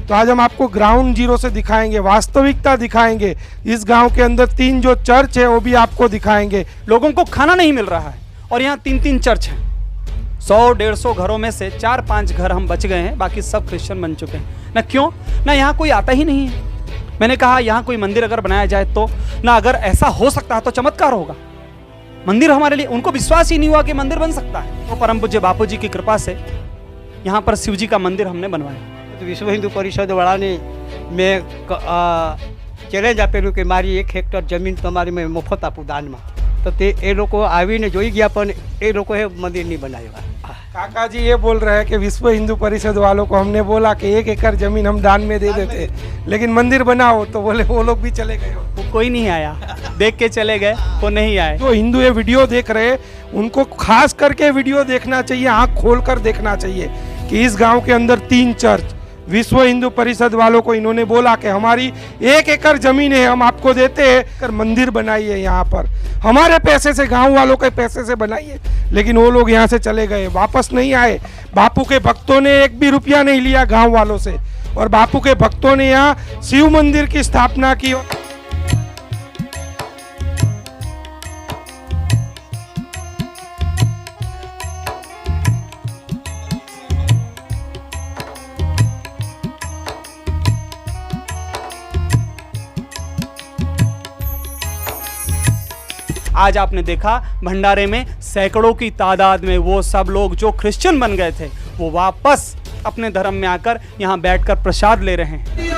तो आज हम आपको ग्राउंड जीरो से दिखाएंगे, वास्तविकता दिखाएंगे। इस गांव के अंदर 3 जो चर्च है वो भी आपको दिखाएंगे। लोगों को खाना नहीं मिल रहा है और यहाँ 3-3 चर्च हैं। 100-150 घरों में से 4-5 घर हम बच गए हैं, बाकी सब क्रिश्चियन बन चुके हैं। ना क्यों? ना यहाँ कोई आता ही नहीं है। मैंने कहा यहाँ कोई मंदिर अगर बनाया जाए तो ना, अगर ऐसा हो सकता है तो चमत्कार होगा। मंदिर हमारे लिए, उनको विश्वास ही नहीं हुआ कि मंदिर बन सकता है। तो परम पूज्य बापू जी की कृपा से यहाँ पर शिव जी का मंदिर हमने बनवाया। तो विश्व हिंदू परिषद वाળાને મેં ચેલેન્જ આપેલું કે મારી 1 હેક્ટર જમીન તમારી મેં મફત આપું દાનમાં, તો તે એ લોકો આવીને જોઈ ગયા પણ એ લોકોએ મંદિર નહીં બનાવ્યા। काका जी ये बोल रहे हैं कि विश्व हिंदू परिषद वालों को हमने बोला कि 1 एकड़ जमीन हम दान में दे देते, लेकिन मंदिर बनाओ, तो बोले वो लोग भी चले गए। वो कोई नहीं आया, देख के चले गए, वो नहीं आए। जो हिंदू ये वीडियो देख रहे हैं उनको खास करके वीडियो देखना चाहिए, आंख खोल कर देखना चाहिए कि इस गांव के अंदर 3 चर्च, विश्व हिंदू परिषद वालों को इन्होंने बोला कि हमारी 1 एकड़ जमीन है, हम आपको देते हैं, कर मंदिर बनाइए यहाँ पर, हमारे पैसे से, गांव वालों के पैसे से बनाइए। लेकिन वो लोग यहाँ से चले गए, वापस नहीं आए। बापू के भक्तों ने 1 भी रुपया नहीं लिया गांव वालों से, और बापू के भक्तों ने यहाँ शिव मंदिर की स्थापना की। आज आपने देखा भंडारे में सैकड़ों की तादाद में वो सब लोग जो क्रिश्चियन बन गए थे वो वापस अपने धर्म में आकर यहाँ बैठकर प्रसाद ले रहे हैं।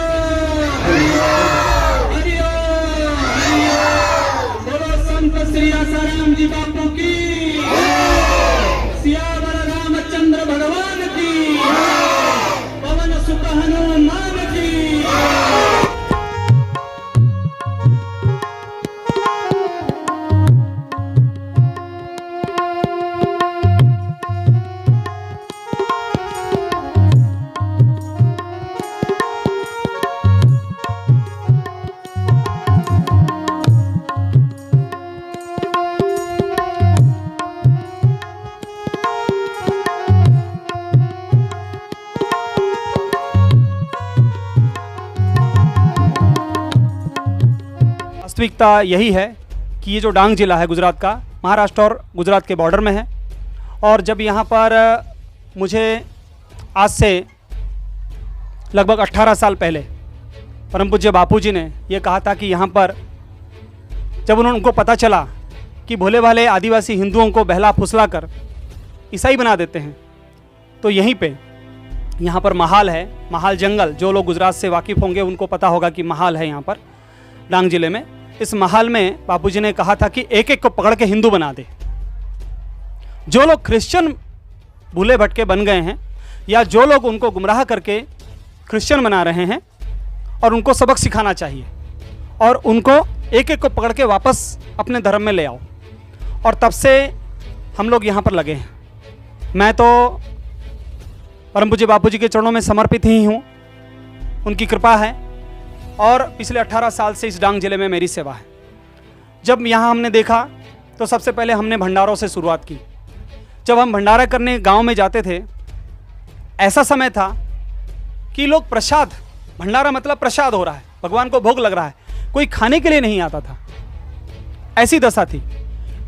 वास्तविकता यही है कि ये जो डांग जिला है गुजरात का, महाराष्ट्र और गुजरात के बॉर्डर में है। और जब यहाँ पर मुझे आज से लगभग 18 साल पहले परम पूज्य बापू जी ने ये कहा था कि यहाँ पर जब उनको पता चला कि भोले भाले आदिवासी हिंदुओं को बहला फुसला कर ईसाई बना देते हैं, तो यहीं पे यहाँ पर महाल है, महाल जंगल। जो लोग गुजरात से वाकिफ़ होंगे उनको पता होगा कि महाल है यहाँ पर डांग जिले में। इस महल में बापूजी ने कहा था कि एक एक को पकड़ के हिंदू बना दे। जो लोग क्रिश्चियन भूले भटके बन गए हैं या जो लोग उनको गुमराह करके क्रिश्चियन बना रहे हैं, और उनको सबक सिखाना चाहिए और उनको एक एक को पकड़ के वापस अपने धर्म में ले आओ। और तब से हम लोग यहाँ पर लगे हैं। मैं तो परम पूज्य बापूजी के चरणों में समर्पित ही हूँ, उनकी कृपा है। और पिछले 18 साल से इस डांग जिले में मेरी सेवा है। जब यहाँ हमने देखा तो सबसे पहले हमने भंडारों से शुरुआत की। जब हम भंडारा करने गांव में जाते थे, ऐसा समय था कि लोग प्रसाद, भंडारा मतलब प्रसाद हो रहा है, भगवान को भोग लग रहा है, कोई खाने के लिए नहीं आता था। ऐसी दशा थी।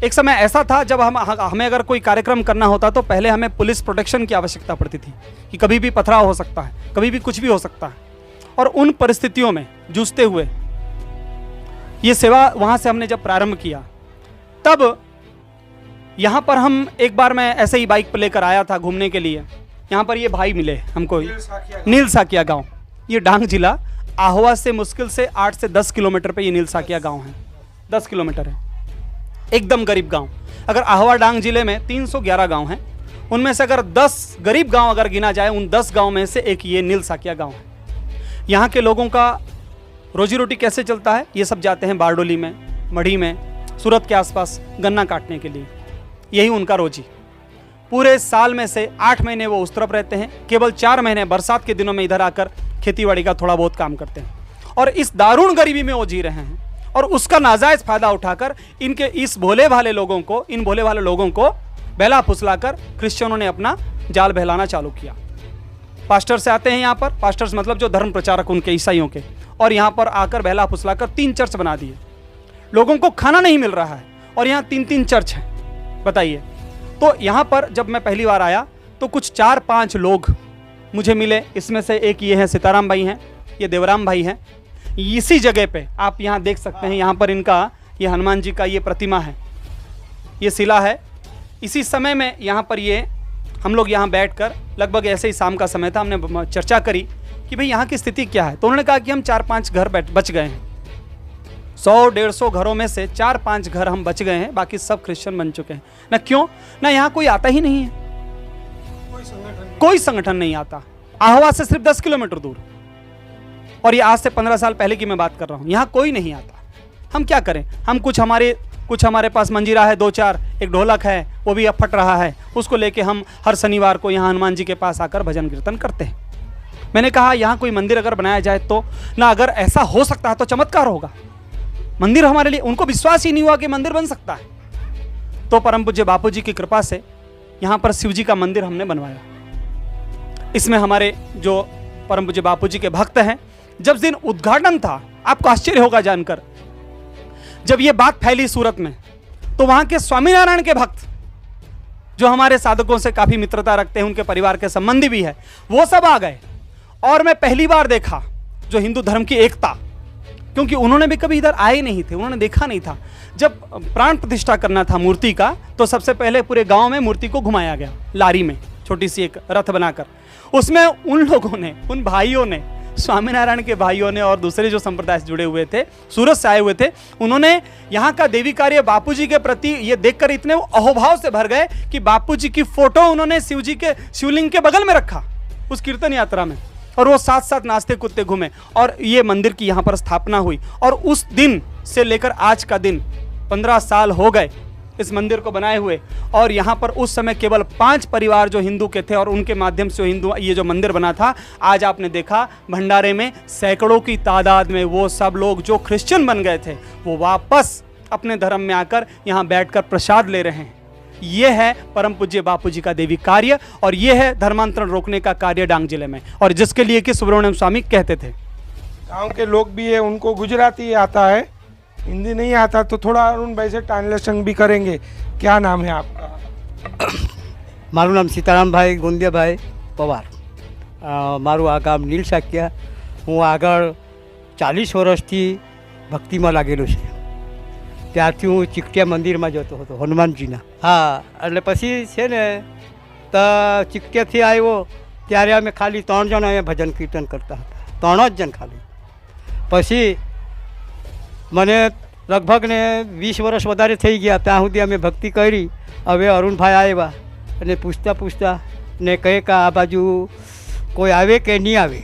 एक समय ऐसा था जब हमें अगर कोई कार्यक्रम करना होता तो पहले हमें पुलिस प्रोटेक्शन की आवश्यकता पड़ती थी कि कभी भी पथराव हो सकता है, कभी भी कुछ भी हो सकता है। और उन परिस्थितियों में जूझते हुए ये सेवा वहाँ से हमने जब प्रारंभ किया, तब यहाँ पर हम एक बार मैं ऐसे ही बाइक पर लेकर आया था घूमने के लिए। यहाँ पर ये भाई मिले हमको, नील साकिया गांव। ये डांग जिला आहोवा से मुश्किल से 8 से 10 किलोमीटर पे ये नील साकिया गांव है। 10 किलोमीटर है, एकदम गरीब गांव। अगर आहोवा डांग जिले में 311 गांव हैं, उनमें से अगर 10 गरीब गांव अगर गिना जाए, उन 10 गांव में से एक ये नील साकिया गांव है। यहाँ के लोगों का रोजी रोटी कैसे चलता है, ये सब जाते हैं बारडोली में, मढ़ी में, सूरत के आसपास गन्ना काटने के लिए। यही उनका रोजी। पूरे साल में से 8 महीने वो उस तरफ रहते हैं, केवल 4 महीने बरसात के दिनों में इधर आकर खेतीबाड़ी का थोड़ा बहुत काम करते हैं। और इस दारुण गरीबी में वो जी रहे हैं, और उसका नाजायज़ फ़ायदा उठाकर इनके इस भोले भाले लोगों को, इन भोले भाले लोगों को बहला फुसलाकर क्रिश्चियनों ने अपना जाल बहलाना चालू किया। पास्टर से आते हैं यहाँ पर, पास्टर्स मतलब जो धर्म प्रचारक उनके ईसाइयों के, और यहाँ पर आकर बहला फुसलाकर 3 चर्च बना दिए। लोगों को खाना नहीं मिल रहा है और यहाँ 3-3 चर्च हैं, बताइए। तो यहाँ पर जब मैं पहली बार आया तो कुछ 4-5 लोग मुझे मिले। इसमें से एक ये हैं सीताराम भाई हैं, ये देवराम भाई हैं। इसी जगह पे आप यहाँ देख सकते हैं, यहाँ पर इनका ये हनुमान जी का ये प्रतिमा है, ये शिला है। इसी समय में यहाँ पर ये हम लोग यहाँ बैठकर लगभग ऐसे ही शाम का समय था, हमने चर्चा करी कि भाई यहाँ की स्थिति क्या है। तो उन्होंने कहा कि हम 4-5 घर बच गए हैं, 100-150 घरों में से 4-5 घर हम बच गए हैं, बाकी सब क्रिश्चियन बन चुके हैं। ना क्यों, ना यहाँ कोई आता ही नहीं है, कोई संगठन नहीं आता। आह्वा से सिर्फ 10 किलोमीटर दूर, और ये आज से 15 साल पहले की मैं बात कर रहा हूँ, यहाँ कोई नहीं आता। हम क्या करें, हम कुछ हमारे पास मंजीरा है 2-4, एक ढोलक है वो भी अब फट रहा है, उसको लेके हम हर शनिवार को यहाँ हनुमान जी के पास आकर भजन कीर्तन करते हैं। मैंने कहा यहाँ कोई मंदिर अगर बनाया जाए तो ना, अगर ऐसा हो सकता है तो चमत्कार होगा। मंदिर हमारे लिए, उनको विश्वास ही नहीं हुआ कि मंदिर बन सकता है। तो परम पूज्य बापू जी की कृपा से यहाँ पर शिव जी का मंदिर हमने बनवाया। इसमें हमारे जो परम पूज्य बापू जी के भक्त हैं, जब दिन उद्घाटन था, आपको आश्चर्य होगा जानकर, जब ये बात फैली सूरत में, तो वहां के स्वामीनारायण के भक्त जो हमारे साधकों से काफी मित्रता रखते हैं, उनके परिवार के संबंधी भी है, वो सब आ गए। और मैं पहली बार देखा जो हिंदू धर्म की एकता, क्योंकि उन्होंने भी कभी इधर आए नहीं थे, उन्होंने देखा नहीं था। जब प्राण प्रतिष्ठा करना था मूर्ति का, तो सबसे पहले पूरे गांव में मूर्ति को घुमाया गया, लारी में छोटी सी एक रथ बनाकर। उसमें उन लोगों ने, उन भाइयों ने, स्वामीनारायण के भाइयों ने और दूसरे जो संप्रदाय से जुड़े हुए थे, सूरत से आए हुए थे, उन्होंने यहाँ का देवी कार्य बापूजी के प्रति ये देखकर इतने अहोभाव से भर गए कि बापूजी की फोटो उन्होंने शिव जी के शिवलिंग के बगल में रखा उस कीर्तन यात्रा में, और वो साथ साथ नाचते कूदते घूमे, और ये मंदिर की यहाँ पर स्थापना हुई। और उस दिन से लेकर आज का दिन 15 साल हो गए इस मंदिर को बनाए हुए। और यहाँ पर उस समय केवल 5 परिवार जो हिंदू के थे, और उनके माध्यम से हिंदू ये जो मंदिर बना था, आज आपने देखा भंडारे में सैकड़ों की तादाद में वो सब लोग जो क्रिश्चियन बन गए थे, वो वापस अपने धर्म में आकर यहाँ बैठकर प्रसाद ले रहे हैं। ये है परम पूज्य बापू जी का देवी कार्य, और ये है धर्मांतरण रोकने का कार्य डांग जिले में, और जिसके लिए कि सुब्रमण्यम स्वामी कहते थे। गांव के लोग भी है, उनको गुजराती आता है, हिंदी नहीं आता, तो थोड़ा अरुण भाई से ट्रांसलेशन भी करेंगे। क्या नाम है आपका? મારું નામ સીતારામભાઈ ગુંદિયાભાઈ પવાર. મારું આ ગામ નીલ સાક્યા. હું આગળ 40 વર્ષથી ભક્તિમાં લાગેલો છે. ત્યારથી હું ચિકટિયા મંદિરમાં જતો હતો હનુમાનજીના. હા, એટલે પછી છે ને તો ચિકટિયાથી આવ્યો ત્યારે અમે ખાલી 3 જણ અહીંયા ભજન કીર્તન કરતા હતા, 3 જ જણ ખાલી. પછી મને લગભગ ને 20 વર્ષ વધારે થઈ ગયા, ત્યાં સુધી અમે ભક્તિ કરી. હવે અરુણભાઈ આવ્યા અને પૂછતા ને કહે કે આ બાજુ કોઈ આવે કે નહીં આવે,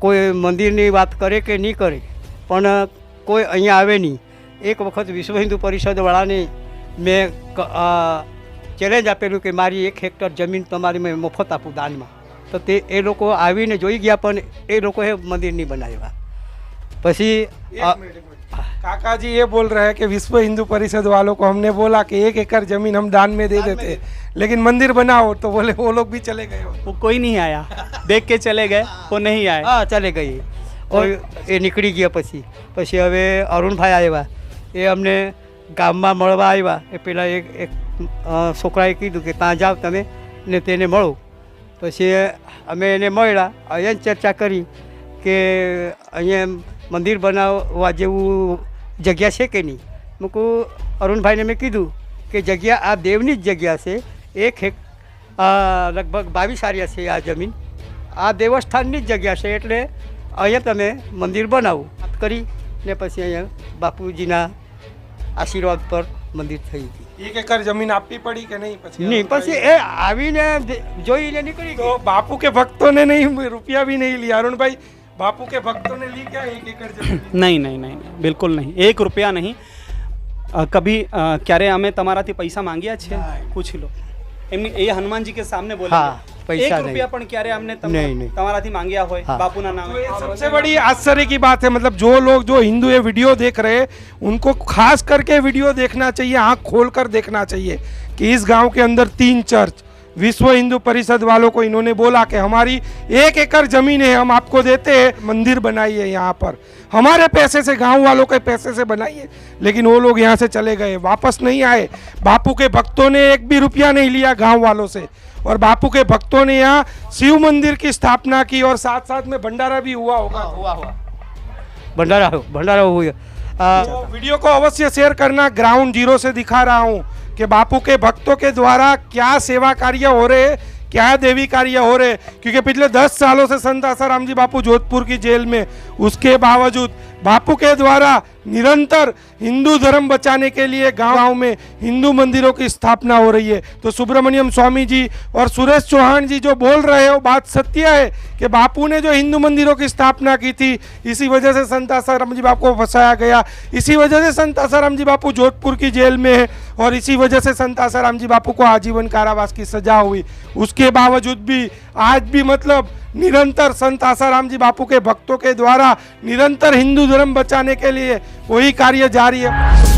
કોઈ મંદિરની વાત કરે કે નહીં કરે, પણ કોઈ અહીંયા આવે નહીં. એક વખત વિશ્વ હિન્દુ પરિષદવાળાને મેં ચેલેન્જ આપેલું કે મારી 1 હેક્ટર જમીન તમારી મેં મફત આપું દાનમાં. તો તે એ લોકો આવીને જોઈ ગયા, પણ એ લોકોએ મંદિર નહીં બનાવ્યા. પછી काका जी ये बोल रहे हैं कि विश्व हिंदू परिषद वालों को हमने बोला कि 1 एकड़ जमीन हम दान में दे देते, लेकिन मंदिर बनाओ, तो बोले वो लोग भी चले गए। वो कोई नहीं आया, देख के चले गए, वो नहीं आए। हाँ, चले गए और ये निकली गया. પછી હવે અરુણભાઈ આવ્યા, એ અમને ગામમાં મળવા આવ્યા. એ પેલા એક છોકરાએ કીધું કે ત્યાં જાઓ તમે ને તેને મળો. પછી અમે એને મળ્યા, અહીંયા ચર્ચા કરી કે અહીંયા મંદિર બનાવવા જેવું જગ્યા છે કે નહીં. મૂકું અરુણભાઈને મેં કીધું કે જગ્યા આ દેવની જ જગ્યા છે. લગભગ 22 આરિયા છે આ જમીન, આ દેવસ્થાનની જ જગ્યા છે, એટલે અહીંયા તમે મંદિર બનાવો. વાત કરી ને પછી અહીંયા બાપુજીના આશીર્વાદ પર મંદિર થઈ ગયું. 1 एकड़ जमीन आपकी पड़ी कि नहीं? નહીં, પછી એ આવીને જોઈને નીકળી तो ગયો. बापू के भक्तों ने नहीं, रुपया भी नहीं लिया। अरुण भाई, बापू के भक्तों ने ली क्या 1 एकड़ जमीन? नहीं, बिल्कुल नहीं, 1 रुपया नहीं. कभी क्यारे हमें તમારાથી પૈસા માંગ્યા છે? પૂછી લો એમની, એ હનુમાનજી કે સામને બોલે. હા, પૈસા 1 रुपया પણ ક્યારે અમને નહીં. તમારાથી માંગ્યા હોય બાપુના तो નામે? ये सबसे बड़ी आश्चर्य की बात है। मतलब जो लोग, जो हिंदू ये वीडियो देख रहे हैं, उनको खास करके वीडियो देखना चाहिए, आँख खोल कर देखना चाहिए कि इस गांव के अंदर 3 चर्च, विश्व हिंदू परिषद वालों को इन्होंने बोला कि हमारी 1 एकड़ जमीन है, हम आपको देते हैं, मंदिर बनाइए यहाँ पर, हमारे पैसे से, गांव वालों के पैसे से बनाइए। लेकिन वो लोग यहाँ से चले गए, वापस नहीं आए। बापू के भक्तों ने 1 भी रुपया नहीं लिया गांव वालों से, और बापू के भक्तों ने यहाँ शिव मंदिर की स्थापना की, और साथ साथ में भंडारा भी हुआ होगा। हुआ भंडारा हुआ। तो वीडियो को अवश्य शेयर करना। ग्राउंड जीरो से दिखा रहा हूँ कि बापू के भक्तों के द्वारा क्या सेवा कार्य हो रहे, क्या देवी कार्य हो रहे। क्योंकि पिछले 10 सालों से संत आसाराम जी बापू जोधपुर की जेल में, उसके बावजूद बापू के द्वारा निरंतर हिंदू धर्म बचाने के लिए गांव में हिंदू मंदिरों की स्थापना हो रही है। तो सुब्रमण्यम स्वामी जी और सुरेश चौहान जी जो बोल रहे हो, बात सत्य है कि बापू ने जो हिंदू मंदिरों की स्थापना की थी, इसी वजह से संत आसाराम जी बापू को फंसाया गया, इसी वजह से संत आसाराम जी बापू जोधपुर की जेल में है, और इसी वजह से संत आसाराम जी बापू को आजीवन कारावास की सजा हुई। उसके बावजूद भी आज भी मतलब निरंतर संत आसाराम जी बापू के भक्तों के द्वारा निरंतर हिंदू धर्म बचाने के लिए वही कार्य जारी है।